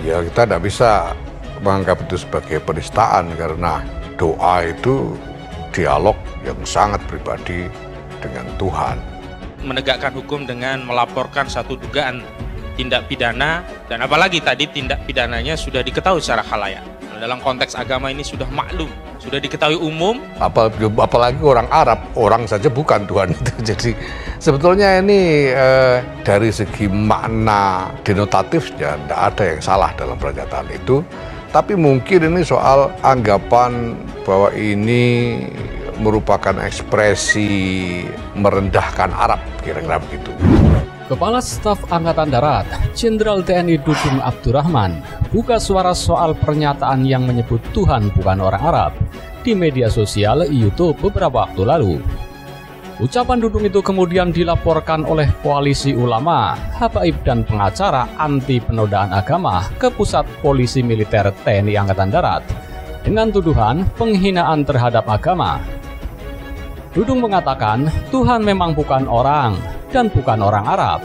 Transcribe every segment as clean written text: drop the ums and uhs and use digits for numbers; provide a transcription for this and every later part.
Ya kita tidak bisa menganggap itu sebagai penistaan karena doa itu dialog yang sangat pribadi dengan Tuhan. Menegakkan hukum dengan melaporkan satu dugaan tindak pidana, dan apalagi tadi tindak pidananya sudah diketahui secara khalayak. Dalam konteks agama ini sudah maklum, sudah diketahui umum. Apalagi orang Arab, orang saja bukan Tuhan itu. Jadi sebetulnya ini dari segi makna denotatifnya tidak ada yang salah dalam pernyataan itu. Tapi mungkin ini soal anggapan bahwa ini merupakan ekspresi merendahkan Arab, kira-kira begitu. Kepala Staf Angkatan Darat, Jenderal TNI Dudung Abdurrahman, buka suara soal pernyataan yang menyebut Tuhan bukan orang Arab di media sosial YouTube beberapa waktu lalu. Ucapan Dudung itu kemudian dilaporkan oleh Koalisi Ulama, Habaib dan pengacara anti penodaan agama ke Pusat Polisi Militer TNI Angkatan Darat dengan tuduhan penghinaan terhadap agama. Dudung mengatakan Tuhan memang bukan orang dan bukan orang Arab.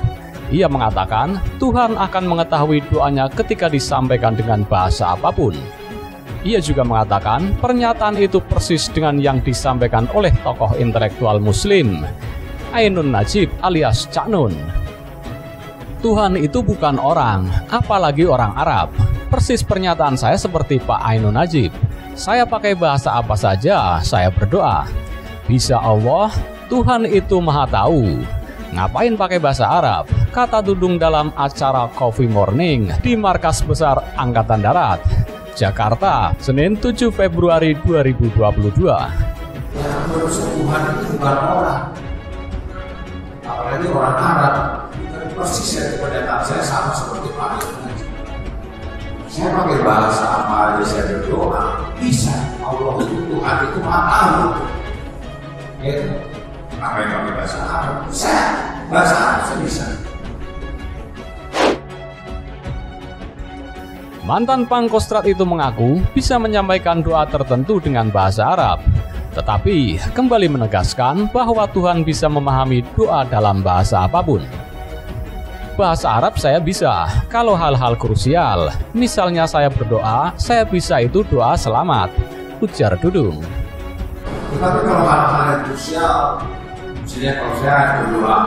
Ia mengatakan Tuhan akan mengetahui doanya ketika disampaikan dengan bahasa apapun. Ia juga mengatakan pernyataan itu persis dengan yang disampaikan oleh tokoh intelektual Muslim, Ainun Najib alias Cak Nun. Tuhan itu bukan orang, apalagi orang Arab. Persis pernyataan saya seperti Pak Ainun Najib. Saya pakai bahasa apa saja, saya berdoa. Bisa Allah, Tuhan itu maha tahu. Ngapain pakai bahasa Arab? Kata Dudung dalam acara Coffee Morning di Markas Besar Angkatan Darat, Jakarta, Senin 7 Februari 2022. Ya, menurut Tuhan itu bukan orang, apalagi orang Arab. Persis ya, pernyataan saya sama seperti Pak Ainun. Saya pakai bahasa apa aja saya berdoa, bisa. Allah itu Tuhan itu maha tahu. Ya, pakai bahasa Arab, bahasa Arab saya bisa. Mantan Pangkostrat itu mengaku bisa menyampaikan doa tertentu dengan bahasa Arab, tetapi kembali menegaskan bahwa Tuhan bisa memahami doa dalam bahasa apapun. Bahasa Arab saya bisa, kalau hal-hal krusial, misalnya saya berdoa, saya bisa itu doa selamat, ujar Dudung. Tetapi kalau hal-hal yang krusial, misalnya kalau saya berdoa,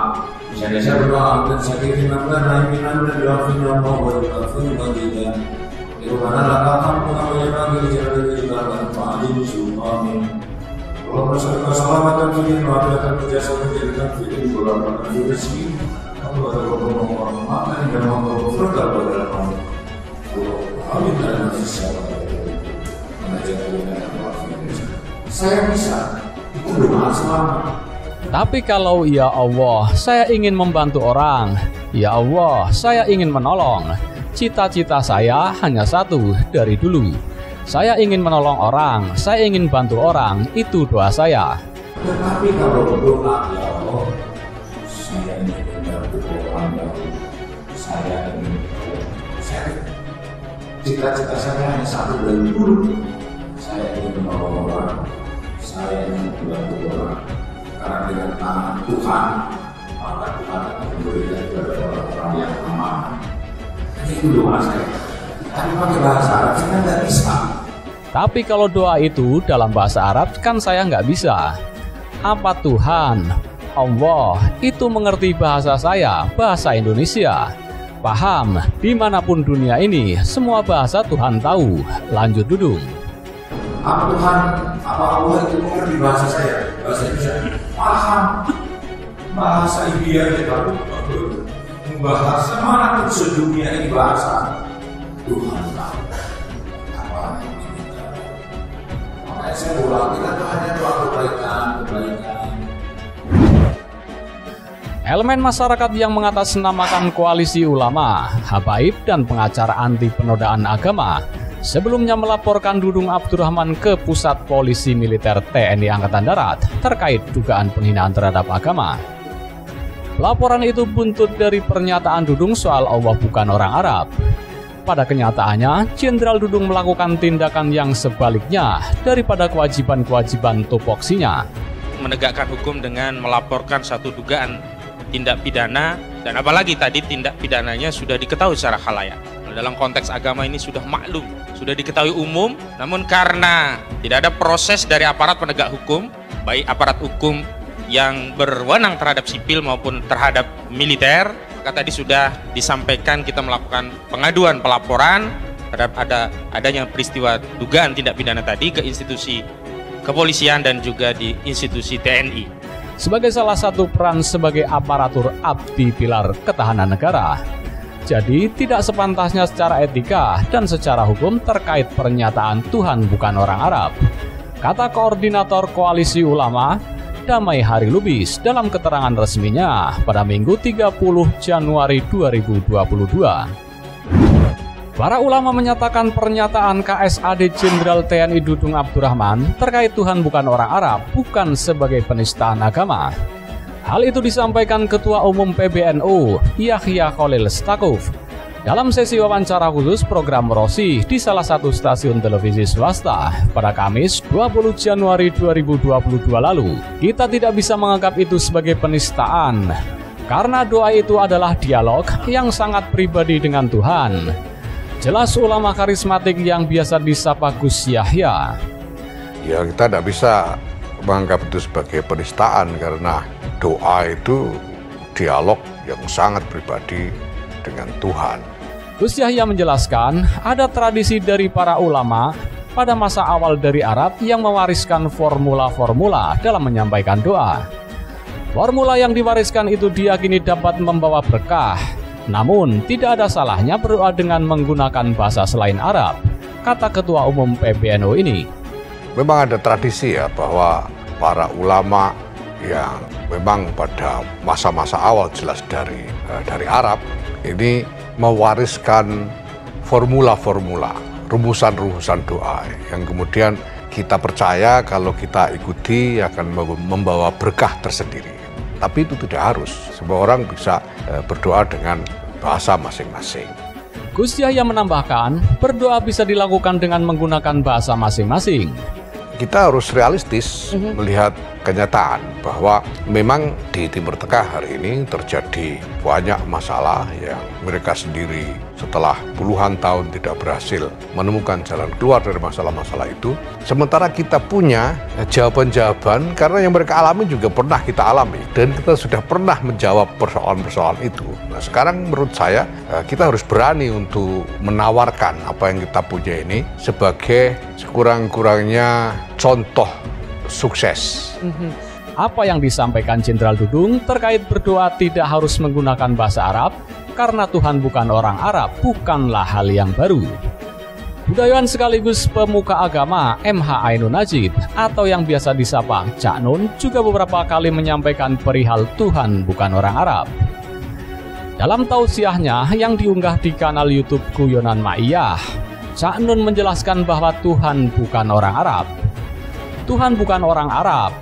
misalnya saya berdoa, dan saya ingin melakukan rainan dan doain yang mau berdoain bagian. Karena lakakan pengambilan lagi jalan juga dan paling suami. Kalau masalah keselamatan ini melakukan kerjasama menjadikan video beberapa virus ini. Kalau ada orang makan dan mau berfirman dalam hal. Kalau kami dan manusia saya bisa itu doa selamat. Tapi kalau ya Allah, saya ingin membantu orang, ya Allah, saya ingin menolong. Cita-cita saya hanya satu dari dulu. Saya ingin menolong orang, saya ingin bantu orang, itu doa saya. Tetapi kalau berdoa, ya Allah, saya ingin membantu orang, ya Allah, saya ingin cita-cita saya hanya satu dari dulu. Saya ingin menolong orang, saya ingin membantu orang. Karena dengan tangan Tuhan, maka Tuhan akan memberikan kepada orang-orang yang aman. Itu doa saya. Tapi pakai bahasa Arab saya nggak bisa. Tapi kalau doa itu dalam bahasa Arab kan saya nggak bisa. Apa Tuhan, Allah, itu mengerti bahasa saya, bahasa Indonesia. Paham, dimanapun dunia ini, semua bahasa Tuhan tahu. Lanjut Dudung. Apa Tuhan, apa Allah itu mengerti bahasa saya, bahasa Indonesia? Paham. Bahasa India aja baru. Bahasa mana pun sedunia ini bahasa Tuhan tahu apa yang kita. Makanya saya ulang, kita tuh hanya doa kebaikan. Elemen masyarakat yang mengatasnamakan Koalisi Ulama, Habaib dan pengacara anti penodaan agama sebelumnya melaporkan Dudung Abdurrahman ke Pusat Polisi Militer TNI Angkatan Darat terkait dugaan penghinaan terhadap agama. Laporan itu buntut dari pernyataan Dudung soal Allah bukan orang Arab. Pada kenyataannya, Jenderal Dudung melakukan tindakan yang sebaliknya daripada kewajiban-kewajiban tupoksinya. Menegakkan hukum dengan melaporkan satu dugaan tindak pidana, dan apalagi tadi tindak pidananya sudah diketahui secara khalayak. Dalam konteks agama ini sudah maklum, sudah diketahui umum, namun karena tidak ada proses dari aparat penegak hukum, baik aparat hukum yang berwenang terhadap sipil maupun terhadap militer, maka tadi sudah disampaikan kita melakukan pengaduan pelaporan terhadap adanya peristiwa dugaan tindak pidana tadi ke institusi kepolisian dan juga di institusi TNI. Sebagai salah satu peran sebagai aparatur abdi pilar ketahanan negara, jadi tidak sepantasnya secara etika dan secara hukum terkait pernyataan Tuhan bukan orang Arab, kata Koordinator Koalisi Ulama Damai Hari Lubis dalam keterangan resminya pada Minggu 30 Januari 2022. Para ulama menyatakan pernyataan KSAD Jenderal TNI Dudung Abdurrahman terkait Tuhan bukan orang Arab bukan sebagai penistaan agama. Hal itu disampaikan Ketua Umum PBNU, Yahya Khalil Stakuf, dalam sesi wawancara khusus program Rosi di salah satu stasiun televisi swasta pada Kamis 20 Januari 2022 lalu. Kita tidak bisa menganggap itu sebagai penistaan, karena doa itu adalah dialog yang sangat pribadi dengan Tuhan. Jelas ulama karismatik yang biasa disapa Gus Yahya. Ya, kita tidak bisa menganggap itu sebagai penistaan karena doa itu dialog yang sangat pribadi dengan Tuhan. Gus Yahya menjelaskan ada tradisi dari para ulama pada masa awal dari Arab yang mewariskan formula-formula dalam menyampaikan doa. Formula yang diwariskan itu diyakini dapat membawa berkah, namun tidak ada salahnya berdoa dengan menggunakan bahasa selain Arab, kata Ketua Umum PBNU ini. Memang ada tradisi ya bahwa para ulama yang memang pada masa-masa awal jelas dari Arab ini mewariskan formula-formula, rumusan-rumusan doa yang kemudian kita percaya kalau kita ikuti akan membawa berkah tersendiri. Tapi itu tidak harus, semua orang bisa berdoa dengan bahasa masing-masing. Gus Yahya menambahkan, berdoa bisa dilakukan dengan menggunakan bahasa masing-masing. Kita harus realistis melihat kenyataan bahwa memang di Timur Tengah hari ini terjadi banyak masalah yang mereka sendiri setelah puluhan tahun tidak berhasil menemukan jalan keluar dari masalah-masalah itu. Sementara kita punya jawaban-jawaban karena yang mereka alami juga pernah kita alami dan kita sudah pernah menjawab persoalan-persoalan itu. Nah, sekarang menurut saya kita harus berani untuk menawarkan apa yang kita punya ini sebagai sekurang-kurangnya contoh sukses. Apa yang disampaikan Jenderal Dudung terkait berdoa tidak harus menggunakan bahasa Arab karena Tuhan bukan orang Arab bukanlah hal yang baru. Budayawan sekaligus pemuka agama MH Ainun Najib atau yang biasa disapa Cak Nun juga beberapa kali menyampaikan perihal Tuhan bukan orang Arab. Dalam tausiahnya yang diunggah di kanal YouTube Guyonan Ma'iyah, Cak Nun menjelaskan bahwa Tuhan bukan orang Arab. Tuhan bukan orang Arab,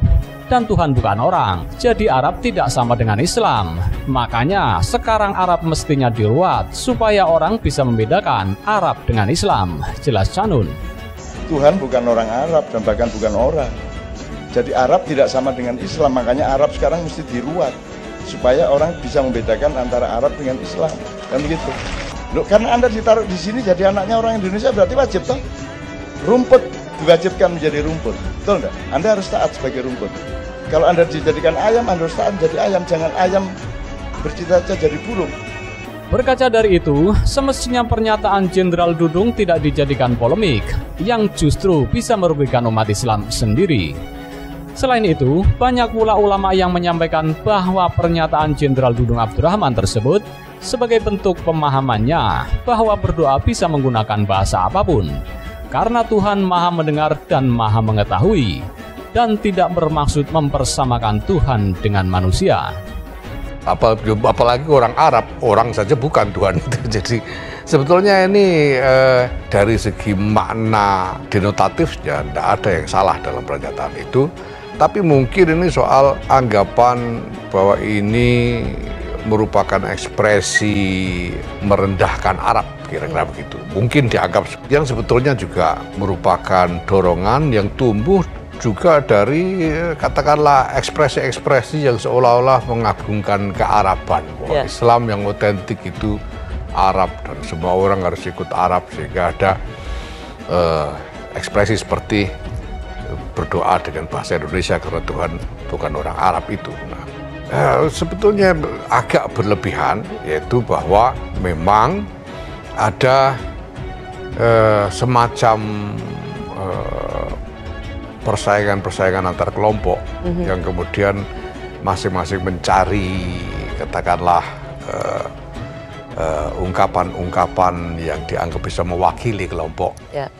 dan Tuhan bukan orang, jadi Arab tidak sama dengan Islam. Makanya sekarang Arab mestinya diruat, supaya orang bisa membedakan Arab dengan Islam, jelas Canun. Tuhan bukan orang Arab dan bahkan bukan orang. Jadi Arab tidak sama dengan Islam, makanya Arab sekarang mesti diruat, supaya orang bisa membedakan antara Arab dengan Islam, kan begitu. Loh, karena Anda ditaruh di sini jadi anaknya orang Indonesia berarti wajib toh? Rumput diwajibkan menjadi rumput, betul enggak? Anda harus taat sebagai rumput. Kalau Anda dijadikan ayam, Anda harus taat menjadi ayam, jangan ayam bercita-cita jadi burung. Berkaca dari itu, semestinya pernyataan Jenderal Dudung tidak dijadikan polemik, yang justru bisa merugikan umat Islam sendiri. Selain itu, banyak pula ulama yang menyampaikan bahwa pernyataan Jenderal Dudung Abdurrahman tersebut sebagai bentuk pemahamannya bahwa berdoa bisa menggunakan bahasa apapun, karena Tuhan Maha Mendengar dan Maha Mengetahui, dan tidak bermaksud mempersamakan Tuhan dengan manusia. Apalagi orang Arab, orang saja bukan Tuhan itu. Jadi sebetulnya ini dari segi makna denotatifnya tidak ada yang salah dalam pernyataan itu. Tapi mungkin ini soal anggapan bahwa ini merupakan ekspresi merendahkan Arab, kira-kira begitu. Mungkin dianggap yang sebetulnya juga merupakan dorongan yang tumbuh juga dari katakanlah ekspresi-ekspresi yang seolah-olah mengagungkan kearaban. Bahwa Islam yang otentik itu Arab dan semua orang harus ikut Arab, sehingga ada ekspresi seperti berdoa dengan bahasa Indonesia karena Tuhan bukan orang Arab itu. Nah, sebetulnya agak berlebihan, yaitu bahwa memang ada semacam persaingan antar kelompok yang kemudian masing-masing mencari, katakanlah, ungkapan-ungkapan yang dianggap bisa mewakili kelompok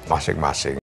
masing-masing.